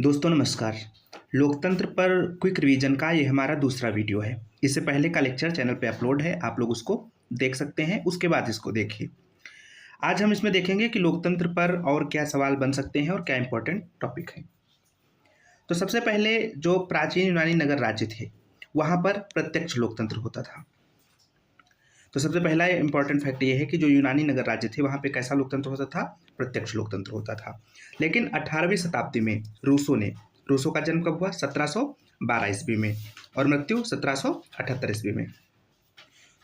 दोस्तों नमस्कार। लोकतंत्र पर क्विक रिवीजन का ये हमारा दूसरा वीडियो है। इससे पहले का लेक्चर चैनल पे अपलोड है, आप लोग उसको देख सकते हैं, उसके बाद इसको देखिए। आज हम इसमें देखेंगे कि लोकतंत्र पर और क्या सवाल बन सकते हैं और क्या इंपॉर्टेंट टॉपिक है। तो सबसे पहले जो प्राचीन यूनानी नगर राज्य थे वहाँ पर प्रत्यक्ष लोकतंत्र होता था। तो सबसे पहला इंपॉर्टेंट फैक्ट ये है कि जो यूनानी नगर राज्य थे वहाँ पे कैसा लोकतंत्र होता था? प्रत्यक्ष लोकतंत्र होता था। लेकिन 18वीं शताब्दी में रूसो का जन्म कब हुआ? 1712 ईस्वी में और मृत्यु 1778 ईस्वी में।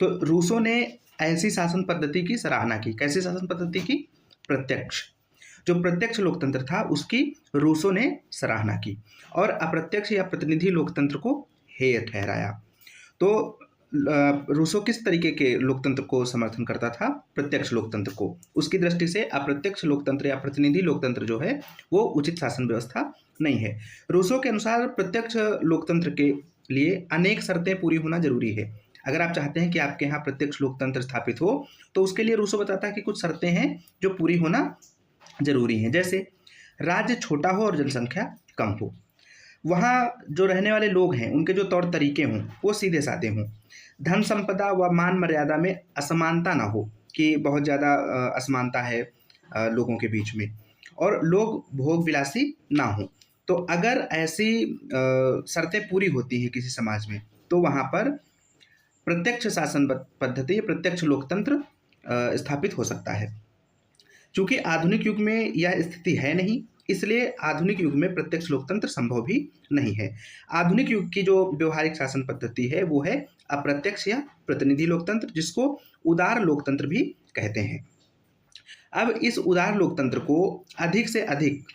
तो रूसो ने ऐसी शासन पद्धति की सराहना की। कैसी शासन पद्धति की? प्रत्यक्ष। जो प्रत्यक्ष लोकतंत्र था उसकी रूसो ने सराहना की और अप्रत्यक्ष या प्रतिनिधि लोकतंत्र को हेय ठहराया। तो रूसो किस तरीके के लोकतंत्र को समर्थन करता था? प्रत्यक्ष लोकतंत्र को। उसकी दृष्टि से अप्रत्यक्ष लोकतंत्र या प्रतिनिधि लोकतंत्र जो है वो उचित शासन व्यवस्था नहीं है। रूसो के अनुसार प्रत्यक्ष लोकतंत्र के लिए अनेक शर्तें पूरी होना जरूरी है। अगर आप चाहते हैं कि आपके यहाँ प्रत्यक्ष लोकतंत्र स्थापित हो तो उसके लिए रूसो बताता है कि कुछ शर्तें हैं जो पूरी होना जरूरी हैं। जैसे राज्य छोटा हो और जनसंख्या कम हो, वहाँ जो रहने वाले लोग हैं उनके जो तौर तरीके हों वो सीधे साधे हों, धन संपदा व मान मर्यादा में असमानता ना हो कि बहुत ज़्यादा असमानता है लोगों के बीच में, और लोग भोग विलासी ना हो। तो अगर ऐसी शर्तें पूरी होती हैं किसी समाज में तो वहाँ पर प्रत्यक्ष शासन पद्धति, प्रत्यक्ष लोकतंत्र स्थापित हो सकता है। चूँकि आधुनिक युग में यह स्थिति है नहीं, इसलिए आधुनिक युग में प्रत्यक्ष लोकतंत्र संभव भी नहीं है। आधुनिक युग की जो व्यवहारिक शासन पद्धति है वो है अप्रत्यक्ष या प्रतिनिधि लोकतंत्र, जिसको उदार लोकतंत्र भी कहते हैं। अब इस उदार लोकतंत्र को अधिक से अधिक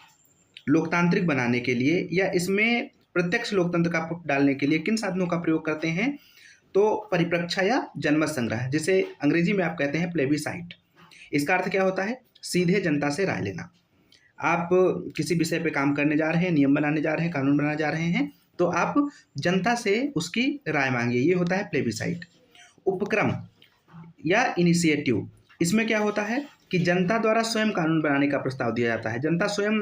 लोकतांत्रिक बनाने के लिए या इसमें प्रत्यक्ष लोकतंत्र का पुट डालने के लिए किन साधनों का प्रयोग करते हैं? तो परिप्रेक्षा या जनमत संग्रह, जिसे अंग्रेजी में आप कहते हैं प्लेबिसाइट। इसका अर्थ क्या होता है? सीधे जनता से राय लेना। आप किसी विषय पे काम करने जा रहे हैं, नियम बनाने जा रहे हैं, कानून बनाने जा रहे हैं, तो आप जनता से उसकी राय मांगिए, ये होता है प्लेबिसाइट। उपक्रम या इनिशिएटिव, इसमें क्या होता है कि जनता द्वारा स्वयं कानून बनाने का प्रस्ताव दिया जाता है। जनता स्वयं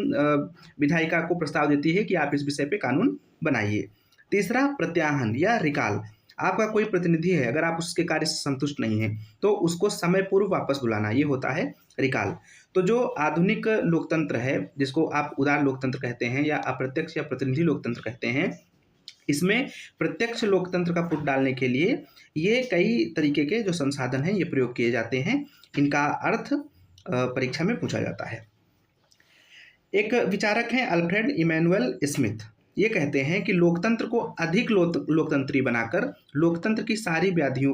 विधायिका को प्रस्ताव देती है कि आप इस विषय पे कानून बनाइए। तीसरा प्रत्याहन या रिकाल, आपका कोई प्रतिनिधि है, अगर आप उसके कार्य से संतुष्ट नहीं हैं तो उसको समय पूर्व वापस बुलाना, ये होता है रिकाल। तो जो आधुनिक लोकतंत्र है जिसको आप उदार लोकतंत्र कहते हैं या अप्रत्यक्ष या प्रतिनिधि लोकतंत्र कहते हैं, इसमें प्रत्यक्ष लोकतंत्र का पुट डालने के लिए ये कई तरीके के जो संसाधन हैं ये प्रयोग किए जाते हैं। इनका अर्थ परीक्षा में पूछा जाता है। एक विचारक हैं अल्फ्रेड इमैनुअल स्मिथ, ये कहते हैं कि लोकतंत्र को अधिक लोकतंत्री बनाकर लोकतंत्र की सारी व्याधियों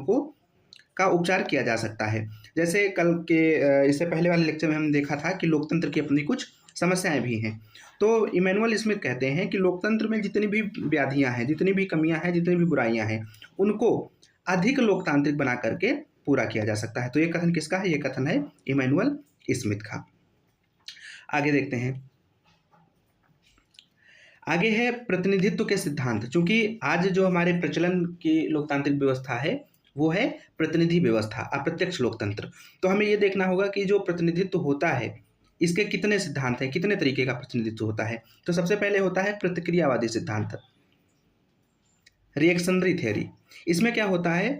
का उपचार किया जा सकता है। जैसे कल के इससे पहले वाले लेक्चर में हमने देखा था कि लोकतंत्र की अपनी कुछ समस्याएं भी हैं। तो इमैनुअल स्मिथ कहते हैं कि लोकतंत्र में जितनी भी व्याधियां हैं, जितनी भी कमियां हैं, जितनी भी बुराइयां हैं, उनको अधिक लोकतांत्रिक बना करके पूरा किया जा सकता है। तो ये कथन किसका है? ये कथन है इमैनुअल स्मिथ का। आगे देखते हैं। आगे है प्रतिनिधित्व के सिद्धांत। चूंकि आज जो हमारे प्रचलन की लोकतांत्रिक व्यवस्था है वो है प्रतिनिधि व्यवस्था, अप्रत्यक्ष लोकतंत्र। तो हमें ये देखना होगा कि जो प्रतिनिधित्व होता है इसके कितने सिद्धांत हैं, कितने तरीके का प्रतिनिधित्व होता है। तो सबसे पहले होता है प्रतिक्रियावादी सिद्धांत, रिएक्शनरी थ्योरी। इसमें क्या होता है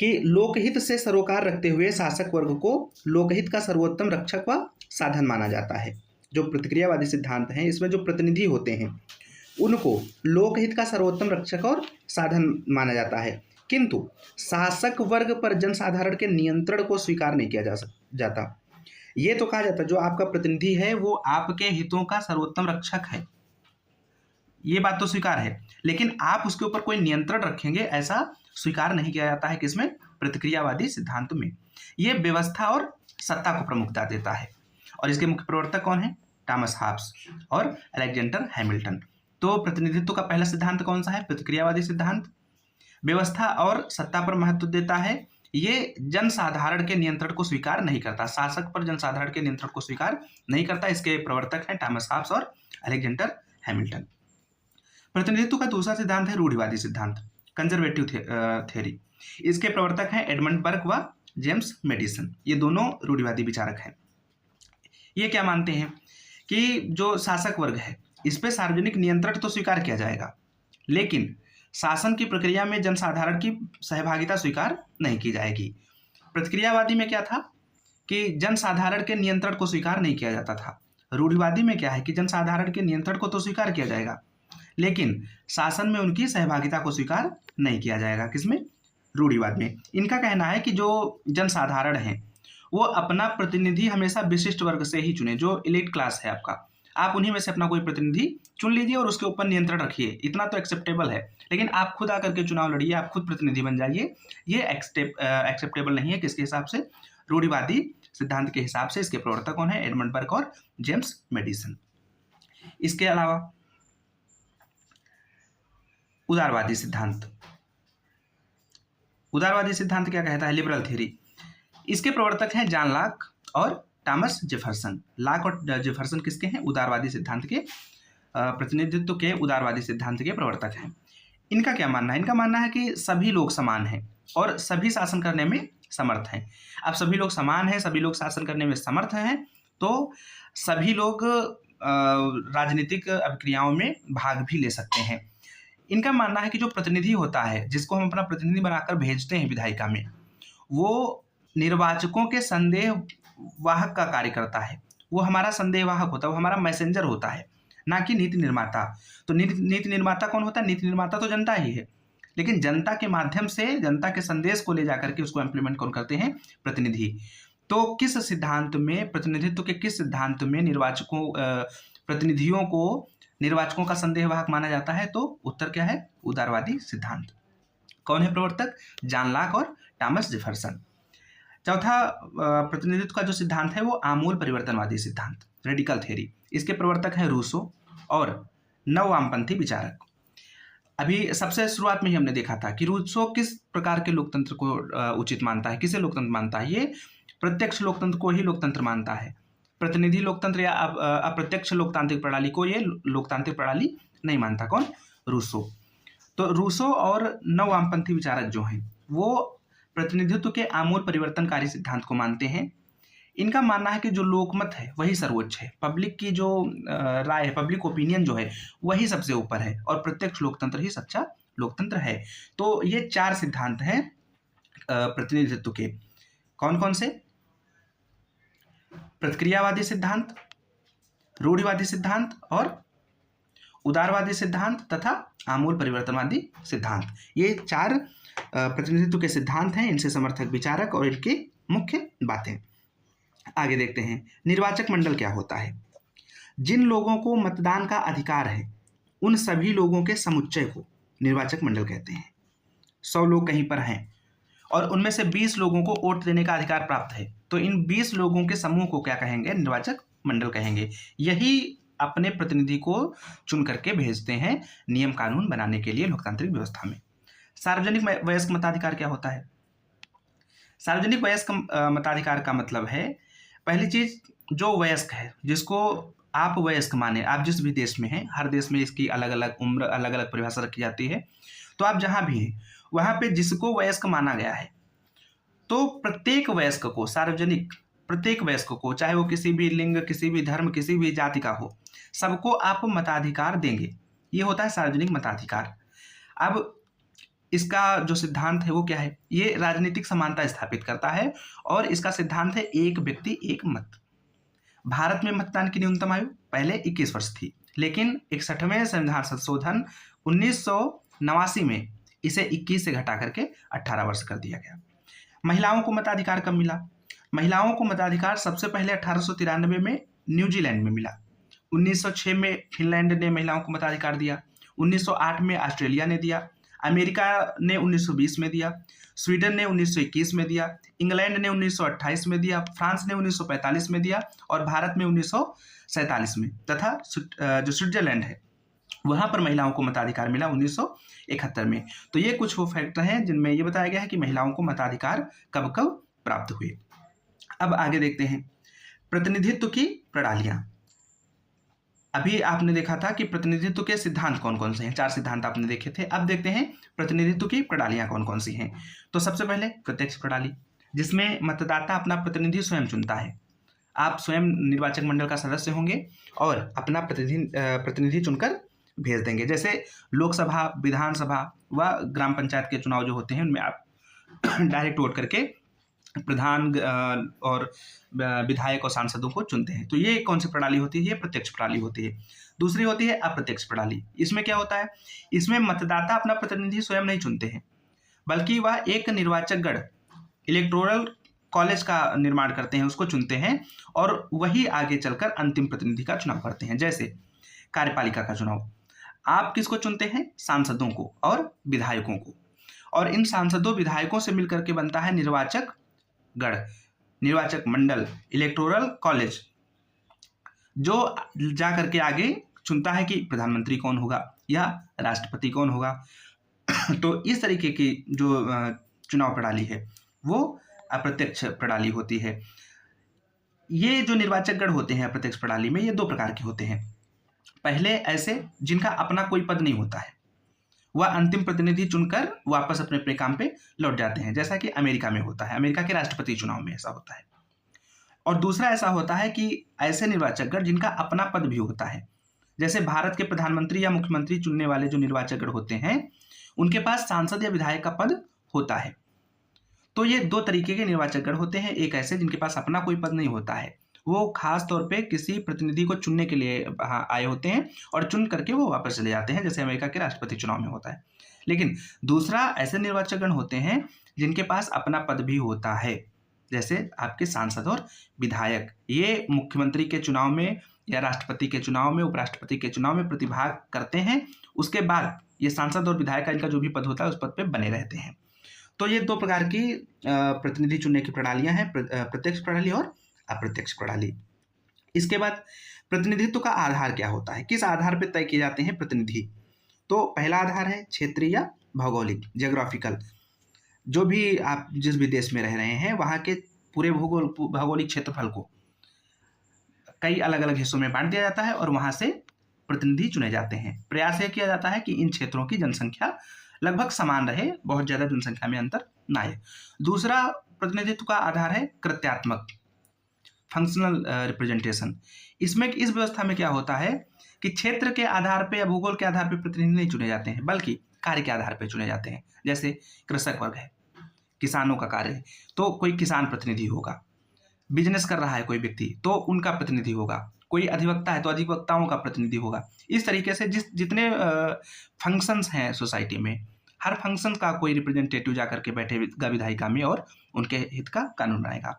कि लोकहित से सरोकार रखते हुए शासक वर्ग को लोकहित का सर्वोत्तम रक्षक व साधन माना जाता है। जो प्रतिक्रियावादी सिद्धांत हैं इसमें जो प्रतिनिधि होते हैं उनको लोकहित का सर्वोत्तम रक्षक और साधन माना जाता है, किंतु शासक वर्ग पर जनसाधारण के नियंत्रण को स्वीकार नहीं किया जाता। ये तो कहा जाता है जो आपका प्रतिनिधि है वो आपके हितों का सर्वोत्तम रक्षक है, ये बात तो स्वीकार है, लेकिन आप उसके ऊपर कोई नियंत्रण रखेंगे ऐसा स्वीकार नहीं किया जाता है। किसमें? प्रतिक्रियावादी सिद्धांत में। ये व्यवस्था और सत्ता को प्रमुखता देता है और इसके मुख्य प्रवर्तक कौन है? थॉमस हॉब्स और अलेक्जेंडर हैमिल्टन। तो प्रतिनिधित्व का पहला सिद्धांत कौन सा है? प्रतिक्रियावादी सिद्धांत। व्यवस्था और सत्ता पर महत्व देता है। ये जनसाधारण के नियंत्रण को स्वीकार नहीं करता, शासक पर जनसाधारण के नियंत्रण को स्वीकार नहीं करता। इसके प्रवर्तक हैं थॉमस हॉब्स और अलेक्जेंडर हैमिल्टन। प्रतिनिधित्व का दूसरा सिद्धांत है रूढ़िवादी सिद्धांत, कंजर्वेटिव थ्योरी। इसके प्रवर्तक हैं एडमंड बर्क व जेम्स मेडिसन। ये दोनों रूढ़िवादी विचारक हैं। ये क्या मानते हैं कि जो शासक वर्ग है इस पे सार्वजनिक नियंत्रण तो स्वीकार किया जाएगा, लेकिन शासन की प्रक्रिया में जनसाधारण की सहभागिता स्वीकार नहीं की जाएगी। प्रतिक्रियावादी में क्या था कि जनसाधारण के नियंत्रण को स्वीकार नहीं किया जाता था। रूढ़िवादी में क्या है कि जनसाधारण के नियंत्रण को तो स्वीकार किया जाएगा, लेकिन शासन में उनकी सहभागिता को स्वीकार नहीं किया जाएगा। किसमें? रूढ़िवाद में। इनका कहना है कि जो जनसाधारण है वो अपना प्रतिनिधि हमेशा विशिष्ट वर्ग से ही चुने, जो इलीट क्लास है आपका, आप उन्हीं में से अपना कोई प्रतिनिधि चुन लीजिए और उसके ऊपर नियंत्रण रखिए, इतना तो एक्सेप्टेबल है। लेकिन आप खुद आकर के चुनाव लड़िए, आप खुद प्रतिनिधि बन जाइए, ये एक्सेप्टेबल नहीं है। किसके हिसाब से? रूढ़िवादी सिद्धांत के हिसाब से। इसके प्रवर्तक कौन है? एडमंड बर्क और जेम्स मेडिसन। इसके अलावा उदारवादी सिद्धांत। उदारवादी सिद्धांत क्या कहता है? Liberal theory. इसके प्रवर्तक हैं जॉन लॉक और थॉमस जेफरसन। लॉक और जेफरसन किसके हैं? उदारवादी सिद्धांत के प्रतिनिधित्व के उदारवादी सिद्धांत के प्रवर्तक हैं। इनका क्या मानना है? इनका मानना है कि सभी लोग समान हैं और सभी शासन करने में समर्थ हैं। अब सभी लोग समान हैं, सभी लोग शासन करने में समर्थ हैं, तो सभी लोग राजनीतिक अभिक्रियाओं में भाग भी ले सकते हैं। इनका मानना है कि जो प्रतिनिधि होता है, जिसको हम अपना प्रतिनिधि बनाकर भेजते हैं विधायिका में, वो निर्वाचकों के संदेह वाहक का कार्य करता है। वो हमारा संदेहवाहक होता है, वो हमारा मैसेंजर होता है, ना कि नीति निर्माता। तो नीति निर्माता कौन होता है? नीति निर्माता तो जनता ही है, लेकिन जनता के माध्यम से जनता के संदेश को ले जाकर के उसको इम्प्लीमेंट कौन करते हैं? प्रतिनिधि। तो किस सिद्धांत में, प्रतिनिधित्व के किस सिद्धांत में प्रतिनिधियों को निर्वाचकों का संदेहवाहक माना जाता है? तो उत्तर क्या है? उदारवादी सिद्धांत। कौन है प्रवर्तक? जॉन लॉक और थॉमस जेफरसन। चौथा प्रतिनिधित्व का जो सिद्धांत है वो आमूल परिवर्तनवादी सिद्धांत, रेडिकल थ्योरी। इसके प्रवर्तक हैं रूसो और नव वामपंथी विचारक। अभी सबसे शुरुआत में ही हमने देखा था कि रूसो किस प्रकार के लोकतंत्र को उचित मानता है, किसे लोकतंत्र मानता है? ये प्रत्यक्ष लोकतंत्र को ही लोकतंत्र मानता है। प्रतिनिधि लोकतंत्र या अप्रत्यक्ष लोकतांत्रिक प्रणाली को ये लोकतांत्रिक प्रणाली नहीं मानता। कौन? रूसो। तो रूसो और नव वामपंथी विचारक जो हैं वो प्रतिनिधित्व के आमूल परिवर्तनकारी सिद्धांत को मानते हैं। इनका मानना है कि जो लोकमत है वही सर्वोच्च है, पब्लिक की जो राय है, पब्लिक ओपिनियन जो है वही सबसे ऊपर है और प्रत्यक्ष लोकतंत्र ही सच्चा लोकतंत्र है। तो ये चार सिद्धांत हैं प्रतिनिधित्व के। कौन कौन से? प्रतिक्रियावादी सिद्धांत, रूढ़िवादी सिद्धांत और उदारवादी सिद्धांत तथा आमूल परिवर्तनवादी सिद्धांत। ये चार प्रतिनिधित्व के सिद्धांत हैं, इनसे समर्थक विचारक और इनकी मुख्य बातें। आगे देखते हैं, निर्वाचक मंडल क्या होता है? जिन लोगों को मतदान का अधिकार है उन सभी लोगों के समुच्चय को निर्वाचक मंडल कहते हैं। 100 लोग कहीं पर हैं और उनमें से 20 लोगों को वोट देने का अधिकार प्राप्त है, तो इन 20 लोगों के समूह को क्या कहेंगे? निर्वाचक मंडल कहेंगे। यही अपने प्रतिनिधि को चुन करके भेजते हैं नियम कानून बनाने के लिए लोकतांत्रिक व्यवस्था में। सार्वजनिक वयस्क मताधिकार क्या होता है? सार्वजनिक वयस्क मताधिकार का मतलब है, पहली चीज, जो वयस्क है, जिसको आप वयस्क माने, आप जिस भी देश में हैं, हर देश में इसकी अलग अलग उम्र, अलग अलग परिभाषा रखी जाती है, तो आप जहां भी हैं वहां पे जिसको वयस्क माना गया है, तो प्रत्येक वयस्क को, सार्वजनिक प्रत्येक वयस्क को, चाहे वो किसी भी लिंग, किसी भी धर्म, किसी भी जाति का हो, सबको आप मताधिकार देंगे। ये होता है सार्वजनिक मताधिकार। अब इसका जो सिद्धांत है वो क्या है? ये राजनीतिक समानता स्थापित करता है और इसका सिद्धांत है एक व्यक्ति एक मत। भारत में मतदान की न्यूनतम आयु पहले 21 वर्ष थी, लेकिन 61वें संविधान संशोधन 1989 में इसे 21 से घटा करके 18 वर्ष कर दिया गया। महिलाओं को मताधिकार कब मिला? महिलाओं को मताधिकार सबसे पहले 1893 में न्यूजीलैंड में मिला। 1906 में फिनलैंड ने महिलाओं को मताधिकार दिया। 1908 में ऑस्ट्रेलिया ने दिया। अमेरिका ने 1920 में दिया। स्वीडन ने 1921 में दिया। इंग्लैंड ने 1928 में दिया। फ्रांस ने 1945 में दिया और भारत में 1947 में, तथा जो स्विट्जरलैंड है वहां पर महिलाओं को मताधिकार मिला 1971 में। तो ये कुछ वो फैक्टर हैं जिनमें ये बताया गया है कि महिलाओं को मताधिकार कब कब प्राप्त हुए। अब आगे देखते हैं प्रतिनिधित्व की प्रणालियां। अभी आपने देखा था कि प्रतिनिधित्व के सिद्धांत कौन कौन से हैं, 4 सिद्धांत आपने देखे थे। अब देखते हैं प्रतिनिधित्व की प्रणालियां कौन कौन सी हैं। तो सबसे पहले प्रत्यक्ष प्रणाली, जिसमें मतदाता अपना प्रतिनिधि स्वयं चुनता है। आप स्वयं निर्वाचक मंडल का सदस्य होंगे और अपना प्रतिनिधि चुनकर भेज देंगे। जैसे लोकसभा, विधानसभा व ग्राम पंचायत के चुनाव जो होते हैं उनमें आप डायरेक्ट वोट करके प्रधान और विधायक और सांसदों को चुनते हैं। तो ये कौन सी प्रणाली होती है? ये प्रत्यक्ष प्रणाली होती है। दूसरी होती है अप्रत्यक्ष प्रणाली। इसमें क्या होता है? इसमें मतदाता अपना प्रतिनिधि स्वयं नहीं चुनते हैं, बल्कि वह एक निर्वाचक गण, इलेक्टोरल कॉलेज का निर्माण करते हैं, उसको चुनते हैं और वही आगे चलकर अंतिम प्रतिनिधि का चुनाव करते हैं। जैसे कार्यपालिका का चुनाव, आप किसको चुनते हैं? सांसदों को और विधायकों को, और इन सांसदों विधायकों से मिलकर के बनता है निर्वाचक गण, निर्वाचक मंडल, इलेक्टोरल कॉलेज, जो जा करके आगे चुनता है कि प्रधानमंत्री कौन होगा या राष्ट्रपति कौन होगा। तो इस तरीके की जो चुनाव प्रणाली है वो अप्रत्यक्ष प्रणाली होती है। ये जो निर्वाचक गण होते हैं अप्रत्यक्ष प्रणाली में, ये दो प्रकार के होते हैं। पहले ऐसे जिनका अपना कोई पद नहीं होता है, वह अंतिम प्रतिनिधि चुनकर वापस अपने अपने काम पे लौट जाते हैं, जैसा कि अमेरिका में होता है। अमेरिका के राष्ट्रपति चुनाव में ऐसा होता है। और दूसरा ऐसा होता है कि ऐसे निर्वाचक गण जिनका अपना पद भी होता है, जैसे भारत के प्रधानमंत्री या मुख्यमंत्री चुनने वाले जो निर्वाचक गण होते हैं उनके पास सांसद या विधायक का पद होता है। तो ये दो तरीके के निर्वाचक गण होते हैं। एक ऐसे जिनके पास अपना कोई पद नहीं होता है, वो खास तौर पे किसी प्रतिनिधि को चुनने के लिए आए होते हैं और चुन करके वो वापस चले जाते हैं, जैसे अमेरिका के राष्ट्रपति चुनाव में होता है। लेकिन दूसरा ऐसे निर्वाचक गण होते हैं जिनके पास अपना पद भी होता है, जैसे आपके सांसद और विधायक। ये मुख्यमंत्री के चुनाव में या राष्ट्रपति के चुनाव में, उपराष्ट्रपति के चुनाव में प्रतिभाग करते हैं। उसके बाद ये सांसद और विधायक का इनका जो भी पद होता है उस पद पे बने रहते हैं। तो ये दो प्रकार की प्रतिनिधि चुनने की प्रणालियां हैं, प्रत्यक्ष प्रणाली और अप्रत्यक्ष प्रणाली। इसके बाद प्रतिनिधित्व का आधार क्या होता है, किस आधार पर तय किए जाते हैं प्रतिनिधि? तो पहला आधार है क्षेत्रीय या भौगोलिक, जियोग्राफिकल। जो भी आप जिस भी देश में रह रहे हैं वहाँ के पूरे भौगोलिक क्षेत्रफल को कई अलग अलग हिस्सों में बांट दिया जाता है और वहाँ से प्रतिनिधि चुने जाते हैं। प्रयास यह किया जाता है कि इन क्षेत्रों की जनसंख्या लगभग समान रहे, बहुत ज़्यादा जनसंख्या में अंतर ना आए। दूसरा प्रतिनिधित्व का आधार है कृत्यात्मक, फंक्शनल रिप्रेजेंटेशन। इसमें इस व्यवस्था में क्या होता है कि क्षेत्र के आधार पर या भूगोल के आधार पर प्रतिनिधि नहीं चुने जाते हैं, बल्कि कार्य के आधार पर चुने जाते हैं। जैसे कृषक वर्ग है, किसानों का कार्य है तो कोई किसान प्रतिनिधि होगा, बिजनेस कर रहा है कोई व्यक्ति तो उनका प्रतिनिधि होगा, कोई अधिवक्ता है तो अधिवक्ताओं का प्रतिनिधि होगा। इस तरीके से जितने फंक्शंस हैं सोसाइटी में, हर फंक्शन का कोई रिप्रेजेंटेटिव जाकर के बैठेगा विधायिका में और उनके हित का कानून बनाएगा।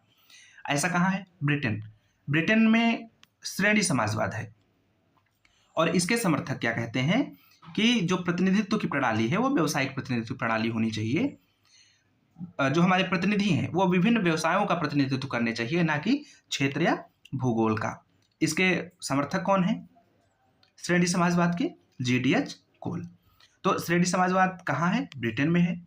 ऐसा कहाँ है? ब्रिटेन में श्रेणी समाजवाद है और इसके समर्थक क्या कहते हैं कि जो प्रतिनिधित्व की प्रणाली है वो व्यावसायिक प्रतिनिधित्व प्रणाली होनी चाहिए। जो हमारे प्रतिनिधि हैं वो विभिन्न व्यवसायों का प्रतिनिधित्व करने चाहिए, ना कि क्षेत्र या भूगोल का। इसके समर्थक कौन है? श्रेणी समाजवाद के GDH कोल। तो श्रेणी समाजवाद कहाँ है? ब्रिटेन में है।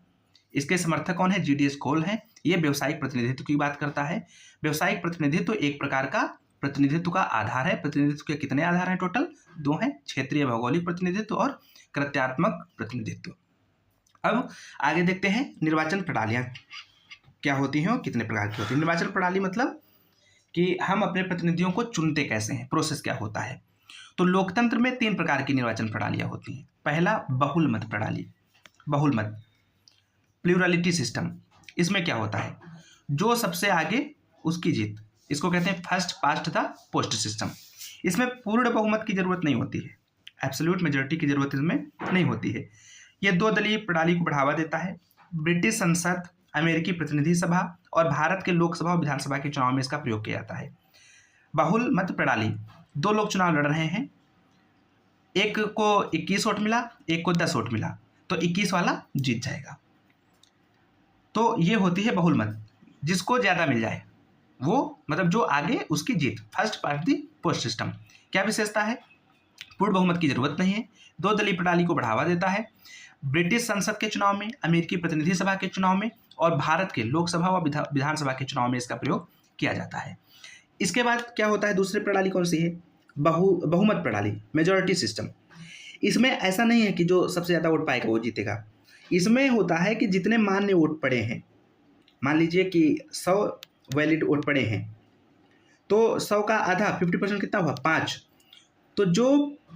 इसके समर्थक कौन है? GDH कोल है। ये व्यवसायिक प्रतिनिधित्व की बात करता है। व्यवसायिक प्रतिनिधित्व एक प्रकार का प्रतिनिधित्व का आधार है। प्रतिनिधित्व के कितने आधार हैं? टोटल 2 हैं, क्षेत्रीय भौगोलिक प्रतिनिधित्व और कृत्यात्मक प्रतिनिधित्व। अब आगे देखते हैं निर्वाचन प्रणालियाँ क्या होती हैं और कितने प्रकार की होती हैं। निर्वाचन प्रणाली मतलब कि हम अपने प्रतिनिधियों को चुनते कैसे हैं, प्रोसेस क्या होता है। तो लोकतंत्र में 3 प्रकार की निर्वाचन प्रणालियाँ होती हैं। पहला बहुल मत प्रणाली, बहुल मत, प्लूरलिटी सिस्टम। इसमें क्या होता है? जो सबसे आगे उसकी जीत, इसको कहते हैं first past the post system. इसमें पूर्ण बहुमत की जरूरत नहीं होती है, एब्सोल्यूट मेजोरिटी की जरूरत इसमें नहीं होती है। यह 2 दलीय प्रणाली को बढ़ावा देता है। ब्रिटिश संसद, अमेरिकी प्रतिनिधि सभा और भारत के लोकसभा और विधानसभा के चुनाव में इसका प्रयोग किया जाता है। बहुल मत प्रणाली, 2 लोग चुनाव लड़ रहे हैं, एक को 21 वोट मिला, एक को 10 वोट मिला, तो 21 वाला जीत जाएगा। तो ये होती है बहुल मत, जिसको ज़्यादा मिल जाए वो, मतलब जो आगे उसकी जीत, first past the post system. क्या विशेषता है? पूर्ण बहुमत की जरूरत नहीं है, 2 दलीय प्रणाली को बढ़ावा देता है। ब्रिटिश संसद के चुनाव में, अमेरिकी प्रतिनिधि सभा के चुनाव में और भारत के लोकसभा व विधानसभा के चुनाव में इसका प्रयोग किया जाता है। इसके बाद क्या होता है? दूसरी प्रणाली कौन सी है? बहुमत प्रणाली, मेजॉरिटी सिस्टम। इसमें ऐसा नहीं है कि जो सबसे ज़्यादा वोट पाएगा वो जीतेगा। इसमें होता है कि जितने मान्य वोट पड़े हैं, मान लीजिए कि 100 वैलिड वोट पड़े हैं, तो 100 का आधा 50% कितना हुआ 5। तो जो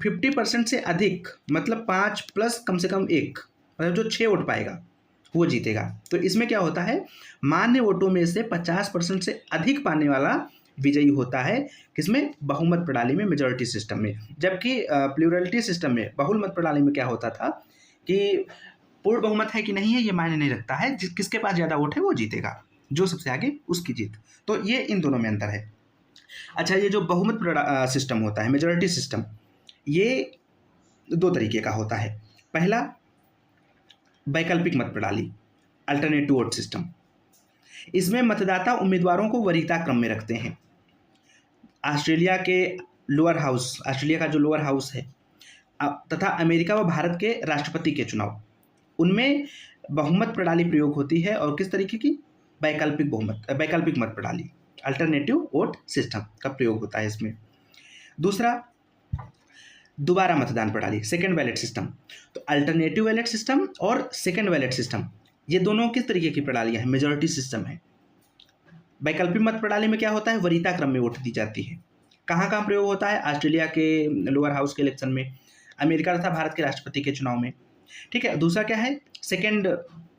50% से अधिक मतलब 5 प्लस कम से कम 1 मतलब जो 6 वोट पाएगा वो जीतेगा। तो इसमें क्या होता है, मान्य वोटों में से 50% से अधिक पाने वाला विजयी होता है। किसमें, बहुमत प्रणाली में, मेजॉरिटी सिस्टम में। जबकि प्लूरलिटी सिस्टम में, बहुल मत प्रणाली में क्या होता था कि पूर्ण बहुमत है कि नहीं है ये मायने नहीं रखता है, किसके पास ज़्यादा वोट है वो जीतेगा, जो सबसे आगे उसकी जीत। तो ये इन दोनों में अंतर है। अच्छा, ये जो बहुमत सिस्टम होता है, मेजॉरिटी सिस्टम, ये 2 तरीके का होता है। पहला वैकल्पिक मत प्रणाली, अल्टरनेटिव वोट सिस्टम। इसमें मतदाता उम्मीदवारों को वरीयता क्रम में रखते हैं। ऑस्ट्रेलिया के लोअर हाउस, ऑस्ट्रेलिया का जो लोअर हाउस है तथा अमेरिका व भारत के राष्ट्रपति के चुनाव, उनमें बहुमत प्रणाली प्रयोग होती है। और किस तरीके की, वैकल्पिक मत प्रणाली, अल्टरनेटिव वोट सिस्टम का प्रयोग होता है इसमें। दूसरा दोबारा मतदान प्रणाली, सेकेंड बैलेट सिस्टम। तो अल्टरनेटिव बैलेट सिस्टम और सेकेंड बैलेट सिस्टम, ये दोनों किस तरीके की प्रणालियां हैं, मेजॉरिटी सिस्टम है। वैकल्पिक मत प्रणाली में क्या होता है, वरीयता क्रम में वोट दी जाती है। कहाँ कहाँ प्रयोग होता है, ऑस्ट्रेलिया के लोअर हाउस के इलेक्शन में, अमेरिका तथा भारत के राष्ट्रपति के चुनाव में। ठीक है। दूसरा क्या है, सेकेंड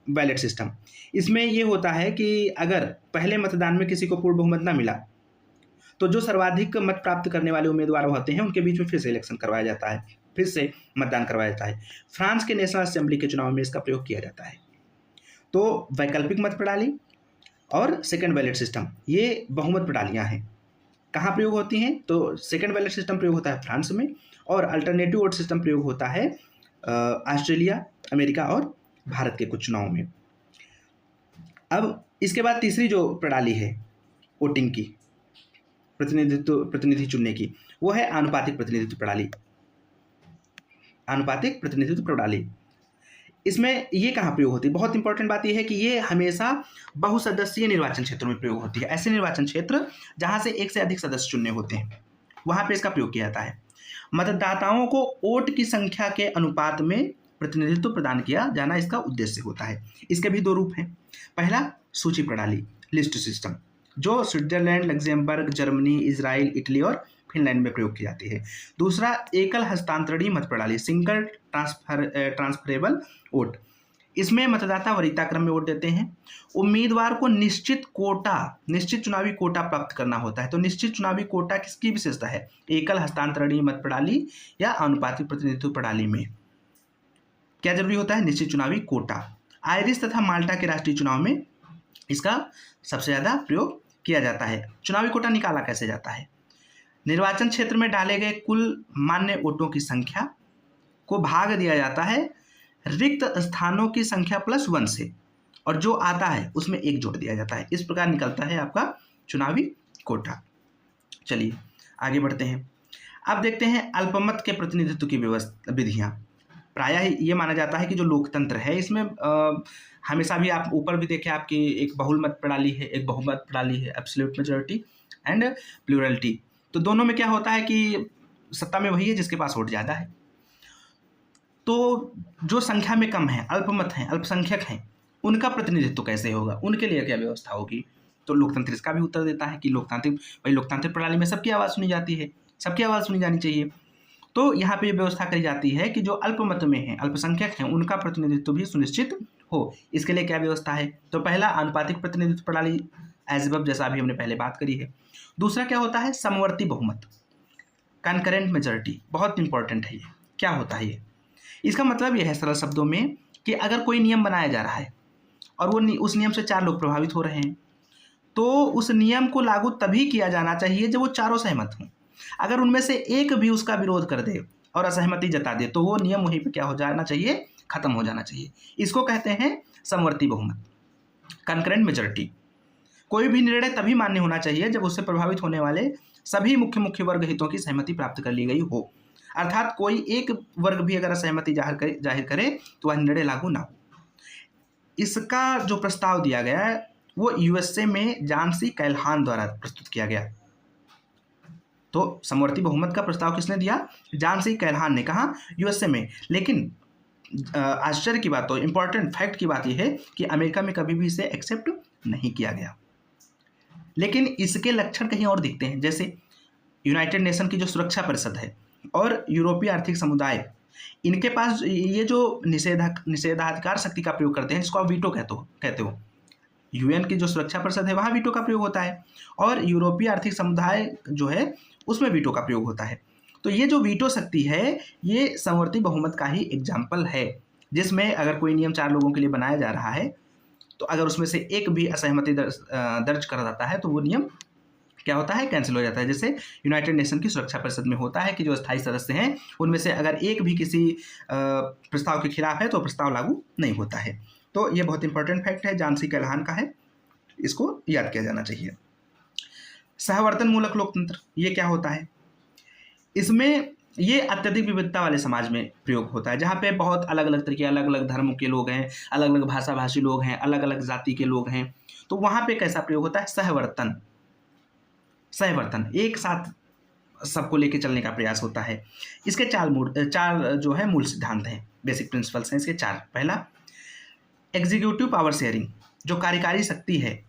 बैलेट सिस्टम। इसमें ये होता है कि अगर पहले मतदान में किसी को पूर्ण बहुमत ना मिला तो जो सर्वाधिक मत प्राप्त करने वाले उम्मीदवार होते हैं उनके बीच में फिर से इलेक्शन करवाया जाता है, फिर से मतदान करवाया जाता है। फ्रांस के नेशनल असेंबली के चुनाव में इसका प्रयोग किया जाता है। तो वैकल्पिक मत प्रणाली और सेकेंड बैलेट सिस्टम, ये बहुमत प्रणालियाँ हैं। कहाँ प्रयोग होती हैं, तो सेकेंड बैलेट सिस्टम प्रयोग होता है फ्रांस में, और अल्टरनेटिव वोट सिस्टम प्रयोग होता है ऑस्ट्रेलिया, अमेरिका और भारत के कुछ चुनाव में। अब इसके बाद तीसरी जो प्रणाली है वोटिंग की, प्रतिनिधि चुनने की, वो है आनुपातिक प्रतिनिधित्व प्रणाली। आनुपातिक प्रतिनिधित्व प्रणाली, इसमें ये कहाँ प्रयोग होती है, बहुत इंपॉर्टेंट बात यह है कि ये हमेशा बहुसदस्यीय निर्वाचन क्षेत्रों में प्रयोग होती है। ऐसे निर्वाचन क्षेत्र जहाँ से एक से अधिक सदस्य चुनने होते हैं, वहाँ पे इसका प्रयोग किया जाता है। मतदाताओं को वोट की संख्या के अनुपात में प्रतिनिधित्व प्रदान किया जाना इसका उद्देश्य होता है। इसके भी 2 रूप हैं। पहला सूची प्रणाली, लिस्ट सिस्टम, जो Switzerland, Luxembourg, Germany, Israel, Italy और फिनलैंड में प्रयोग की जाती है। दूसरा एकल हस्तांतरणीय मत प्रणाली, सिंगल ट्रांसफरेबल वोट। इसमें मतदाता वरीयता क्रम में वोट देते हैं। उम्मीदवार को निश्चित चुनावी कोटा प्राप्त करना होता है। तो निश्चित चुनावी कोटा किसकी विशेषता है, एकल हस्तांतरणीय मत प्रणाली या आनुपातिक प्रतिनिधित्व प्रणाली में क्या जरूरी होता है, निश्चित चुनावी कोटा। आयरिश तथा माल्टा के राष्ट्रीय चुनाव में इसका सबसे ज़्यादा प्रयोग किया जाता है। चुनावी कोटा निकाला कैसे जाता है, निर्वाचन क्षेत्र में डाले गए कुल मान्य वोटों की संख्या को भाग दिया जाता है रिक्त स्थानों की संख्या +1 से, और जो आता है उसमें 1 जोड़ दिया जाता है। इस प्रकार निकलता है आपका चुनावी कोटा। चलिए आगे बढ़ते हैं। अब देखते हैं अल्पमत के प्रतिनिधित्व की विधियाँ। प्रायः ये माना जाता है कि जो लोकतंत्र है इसमें हमेशा भी, आप ऊपर भी देखें, आपकी एक बहुल मत प्रणाली है, एक बहुमत प्रणाली है, एब्सोल्यूट मेजॉरिटी एंड प्लूरलिटी। तो दोनों में क्या होता है कि सत्ता में वही है जिसके पास वोट ज़्यादा है। तो जो संख्या में कम है, अल्पमत हैं, अल्पसंख्यक हैं, उनका प्रतिनिधित्व कैसे होगा, उनके लिए क्या व्यवस्था होगी। तो लोकतंत्र इसका भी उत्तर देता है कि लोकतांत्रिक प्रणाली में सबकी आवाज़ सुनी जाती है, सबकी आवाज़ सुनी जानी चाहिए। तो यहाँ पे व्यवस्था करी जाती है कि जो अल्पमत में हैं, अल्पसंख्यक हैं, उनका प्रतिनिधित्व भी सुनिश्चित हो। इसके लिए क्या व्यवस्था है, तो पहला आनुपातिक प्रतिनिधित्व प्रणाली, एज अबव, जैसा अभी हमने पहले बात करी है। दूसरा क्या होता है, समवर्ती बहुमत, कनकरेंट मेजॉरिटी। बहुत इंपॉर्टेंट है ये। क्या होता है ये, इसका मतलब यह है सरल शब्दों में कि अगर कोई नियम बनाया जा रहा है और वो उस नियम से 4 लोग प्रभावित हो रहे हैं, तो उस नियम को लागू तभी किया जाना चाहिए जब वो चारों सहमत हों। अगर उनमें से एक भी उसका विरोध कर दे और असहमति जता दे तो वो नियम वहीं पे क्या हो जाना चाहिए, खत्म हो जाना चाहिए। इसको कहते हैं समवर्ती बहुमत, कनकरेंट मेजॉरिटी। कोई भी निर्णय तभी मान्य होना चाहिए जब उससे प्रभावित होने वाले सभी मुख्य वर्ग हितों की सहमति प्राप्त कर ली गई हो। अर्थात कोई एक वर्ग भी अगर असहमति जाहिर करे तो वह निर्णय लागू ना हो। इसका जो प्रस्ताव दिया गया है वो यूएसए में जॉन सी कैल्हान द्वारा प्रस्तुत किया गया। तो समवर्ती बहुमत का प्रस्ताव किसने दिया, जॉन सी कैल्हान ने, कहा यूएसए में। लेकिन आश्चर्य की बात, तो इंपॉर्टेंट फैक्ट की बात यह है कि अमेरिका में कभी भी इसे एक्सेप्ट नहीं किया गया। लेकिन इसके लक्षण कहीं और दिखते हैं। जैसे यूनाइटेड नेशन की जो सुरक्षा परिषद है और यूरोपीय आर्थिक समुदाय, इनके पास ये जो निषेधाधिकार शक्ति का प्रयोग करते हैं, जिसको आप वीटो कहते हो। यूएन की जो सुरक्षा परिषद है वहाँ वीटो का प्रयोग होता है, और यूरोपीय आर्थिक समुदाय जो है उसमें वीटो का प्रयोग होता है। तो ये जो वीटो शक्ति है ये समवर्ती बहुमत का ही एग्जाम्पल है, जिसमें अगर कोई नियम 4 लोगों के लिए बनाया जा रहा है तो अगर उसमें से एक भी असहमति दर्ज कर जाता है तो वो नियम क्या होता है, कैंसिल हो जाता है। जैसे यूनाइटेड नेशन की सुरक्षा परिषद में होता है कि जो स्थायी सदस्य हैं उनमें से अगर एक भी किसी प्रस्ताव के खिलाफ है तो प्रस्ताव लागू नहीं होता है। तो ये बहुत इंपॉर्टेंट फैक्ट है, जानसी कैलहान का है, इसको याद किया जाना चाहिए। सहवर्तन मूलक लोकतंत्र ये क्या होता है? इसमें ये अत्यधिक विविधता वाले समाज में प्रयोग होता है, जहाँ पे बहुत अलग अलग तरीके, अलग अलग धर्म के लोग हैं, अलग अलग भाषा भाषी लोग हैं, अलग अलग जाति के लोग हैं। तो वहाँ पे कैसा प्रयोग होता है? सहवर्तन। सहवर्तन, एक साथ सबको लेके चलने का प्रयास होता है। इसके चार जो है मूल सिद्धांत हैं, बेसिक प्रिंसिपल्स हैं इसके 4। पहला, एग्जीक्यूटिव पावर शेयरिंग, जो कार्यकारी शक्ति है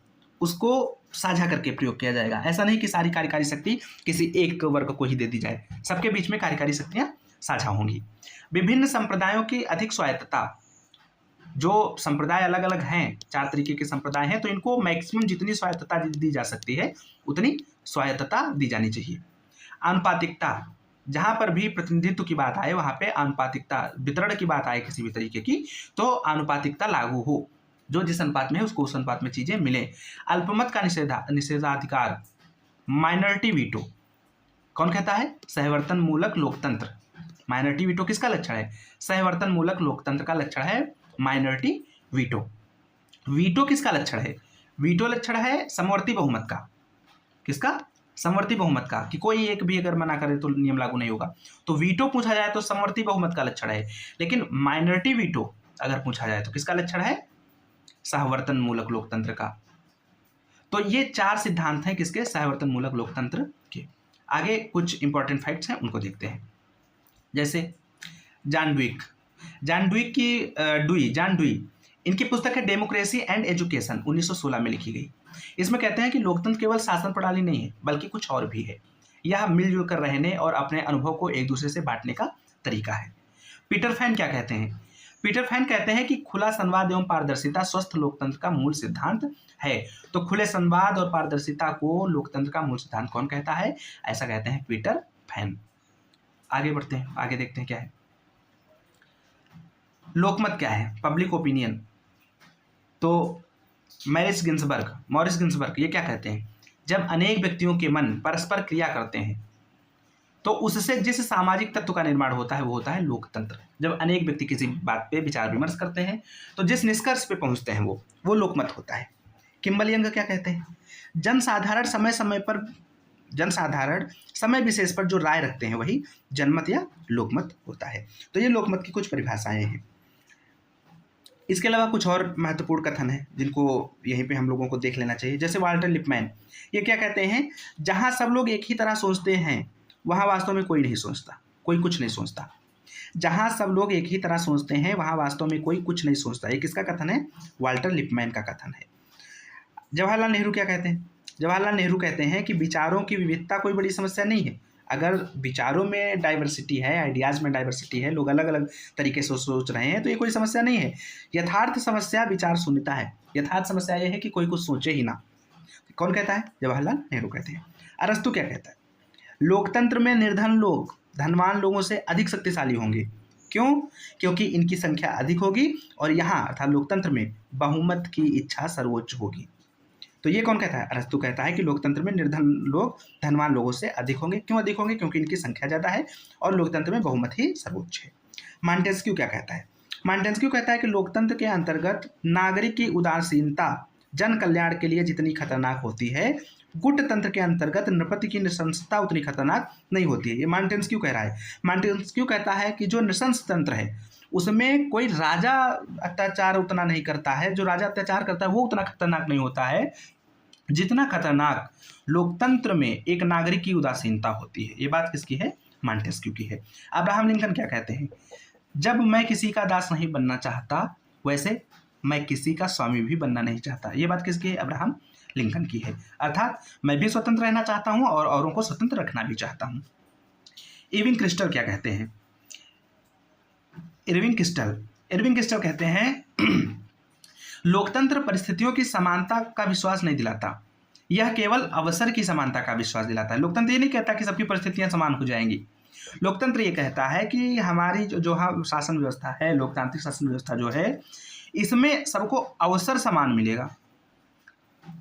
उसको साझा करके प्रयोग किया जाएगा। ऐसा नहीं कि सारी कार्यकारी शक्ति किसी एक वर्ग को ही दे दी जाए, सबके बीच में कार्यकारी शक्तियां साझा होंगी। विभिन्न संप्रदायों की अधिक स्वायत्तता, जो संप्रदाय अलग अलग हैं, 4 तरीके के संप्रदाय हैं, तो इनको मैक्सिमम जितनी स्वायत्तता दी जा सकती है उतनी स्वायत्तता दी जानी चाहिए। आनुपातिकता, जहाँ पर भी प्रतिनिधित्व की बात आए वहाँ पे आनुपातिकता, वितरण की बात आए किसी भी तरीके की, तो आनुपातिकता लागू हो, जो जिस अनुपात में है उसको उस अनुपात में चीजें मिले। अल्पमत का निषेधाधिकार, माइनॉरिटी वीटो, कौन कहता है? सहवर्तन मूलक लोकतंत्र। माइनॉरिटी वीटो किसका लक्षण है? सहवर्तन मूलक लोकतंत्र का लक्षण है माइनॉरिटी वीटो। वीटो किसका लक्षण है? वीटो लक्षण है समवर्ती बहुमत का। किसका? समवर्ती बहुमत का, कि कोई एक भी अगर मना करे तो नियम लागू नहीं होगा। तो वीटो पूछा जाए तो समवर्ती बहुमत का लक्षण है, लेकिन माइनॉरिटी वीटो अगर पूछा जाए तो किसका लक्षण है? सहवर्तन मूलक लोकतंत्र का। तो ये 4 सिद्धांत हैं किसके? सहवर्तन मूलक लोकतंत्र के। आगे कुछ इंपॉर्टेंट फैक्ट्स हैं उनको देखते हैं। जैसे जॉन डुई, इनकी पुस्तक है डेमोक्रेसी एंड एजुकेशन, 1916 में लिखी गई। इसमें कहते हैं कि लोकतंत्र केवल शासन प्रणाली नहीं है बल्कि कुछ और भी है। यह मिलजुल कर रहने और अपने अनुभव को एक दूसरे से बांटने का तरीका है। पीटर फैन क्या कहते हैं? पीटर फैन कहते हैं कि खुला संवाद एवं पारदर्शिता स्वस्थ लोकतंत्र का मूल सिद्धांत है। तो खुले संवाद और पारदर्शिता को लोकतंत्र का मूल सिद्धांत कौन कहता है? ऐसा कहते हैं पीटर फैन। आगे बढ़ते हैं, आगे देखते हैं क्या है। लोकमत क्या है? Public opinion. तो मॉरिस गिन्सबर्ग ये क्या कहते हैं? जब अनेक व्यक्तियों के मन परस्पर क्रिया करते हैं तो उससे जिस सामाजिक तत्व का निर्माण होता है वो होता है लोकतंत्र। जब अनेक व्यक्ति किसी बात पे विचार विमर्श करते हैं तो जिस निष्कर्ष पे पहुंचते हैं वो लोकमत होता है। किम्बल यंग क्या कहते हैं? जनसाधारण समय विशेष पर जो राय रखते हैं वही जनमत या लोकमत होता है। तो ये लोकमत की कुछ परिभाषाएं हैं। इसके अलावा कुछ और महत्वपूर्ण कथन है जिनको यहीं पे हम लोगों को देख लेना चाहिए। जैसे वाल्टर लिपमैन ये क्या कहते हैं? जहां सब लोग एक ही तरह सोचते हैं वहां वास्तव में कोई नहीं सोचता, कोई कुछ नहीं सोचता। जहां सब लोग एक ही तरह सोचते हैं वहां वास्तव में कोई कुछ नहीं सोचता। ये किसका कथन है? वाल्टर लिपमैन का कथन है। जवाहरलाल नेहरू क्या कहते हैं? जवाहरलाल नेहरू कहते हैं कि विचारों की विविधता कोई बड़ी समस्या नहीं है। अगर विचारों में डाइवर्सिटी है, आइडियाज़ में डाइवर्सिटी है, लोग अलग अलग तरीके से सोच रहे हैं तो ये कोई समस्या नहीं है। यथार्थ समस्या विचार शून्यता है। यथार्थ समस्या ये है कि कोई कुछ सोचे ही ना। कौन कहता है? जवाहरलाल नेहरू कहते हैं। अरस्तु क्या कहता है? लोकतंत्र में निर्धन लोग धनवान लोगों से अधिक शक्तिशाली होंगे। क्यों? क्योंकि इनकी संख्या अधिक होगी और यहाँ अर्थात लोकतंत्र में बहुमत की इच्छा सर्वोच्च होगी। तो ये कौन कहता है? अरस्तु कहता है कि लोकतंत्र में निर्धन लोग धनवान लोगों से अधिक होंगे। क्यों अधिक होंगे? क्योंकि इनकी संख्या ज़्यादा है और लोकतंत्र में बहुमत ही सर्वोच्च है। मॉन्टेस्क्यू क्या कहता है? मॉन्टेस्क्यू कहता है कि लोकतंत्र के अंतर्गत नागरिक की उदासीनता जन कल्याण के लिए जितनी खतरनाक होती है, गुटतंत्र के अंतर्गत नृपति की नृशंसता उतनी खतरनाक नहीं होती है। ये मॉन्टेस्क्यू कह रहा है। मॉन्टेस्क्यू कहता है कि जो नृशंस तंत्र है उसमें कोई राजा अत्याचार उतना नहीं करता है, जो राजा अत्याचार करता है वो उतना खतरनाक नहीं होता है जितना खतरनाक लोकतंत्र में एक नागरिक की उदासीनता होती है। ये बात किसकी है? मॉन्टेस्क्यू की है। अब्राहम लिंकन क्या कहते हैं? जब मैं किसी का दास नहीं बनना चाहता वैसे मैं किसी का स्वामी भी बनना नहीं चाहता। ये बात किसकी है? अब्राहम लिंकन की है। अर्थात मैं भी स्वतंत्र रहना चाहता हूँ और औरों को स्वतंत्र रखना भी चाहता हूँ। इरविंग क्रिस्टल क्या कहते हैं? इरविंग क्रिस्टल कहते हैं लोकतंत्र परिस्थितियों की समानता का विश्वास नहीं दिलाता, यह केवल अवसर की समानता का विश्वास दिलाता है। लोकतंत्र ये नहीं कहता कि सबकी परिस्थितियां समान हो जाएंगी। लोकतंत्र ये कहता है कि हमारी जो शासन व्यवस्था है, लोकतांत्रिक शासन व्यवस्था जो है, इसमें सबको अवसर समान मिलेगा।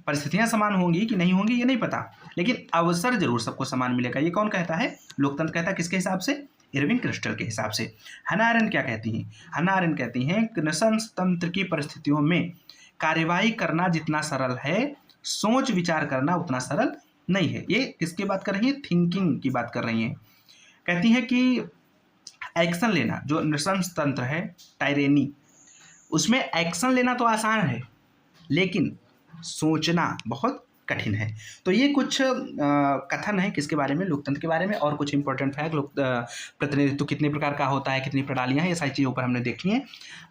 परिस्थितियां समान होंगी कि नहीं होंगी ये नहीं पता, लेकिन अवसर जरूर सबको समान मिलेगा। ये कौन कहता है? लोकतंत्र कहता है। किसके हिसाब से? इरविंग क्रिस्टल के हिसाब से। हन्ना अरेंट क्या कहती हैं? हन्ना अरेंट कहती हैं कि निशंसतंत्र की परिस्थितियों में कार्यवाही करना जितना सरल है, सोच विचार करना उतना सरल नहीं है। ये किसकी बात कर रही है? थिंकिंग की बात कर रही हैं। कहती हैं कि एक्शन लेना, जो निशंसतंत्र है, टायरेनी, उसमें एक्शन लेना तो आसान है, लेकिन सोचना बहुत कठिन है। तो ये कुछ कथन है किसके बारे में? लोकतंत्र के बारे में। और कुछ इंपॉर्टेंट फैक्ट, प्रतिनिधित्व कितने प्रकार का होता है, कितनी प्रणालियाँ हैं, ये सारी चीज़ों पर हमने देखी हैं,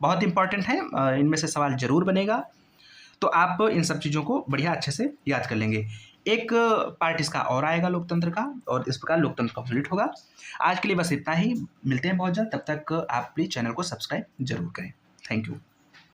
बहुत इंपॉर्टेंट है। इनमें से सवाल जरूर बनेगा, तो आप इन सब चीज़ों को बढ़िया अच्छे से याद कर लेंगे। एक पार्ट इसका और आएगा लोकतंत्र का, और इस प्रकार लोकतंत्र कंप्लीट होगा। आज के लिए बस इतना ही, मिलते हैं बहुत जल्द। तब तक आप प्लीज़ चैनल को सब्सक्राइब जरूर करें। Thank you.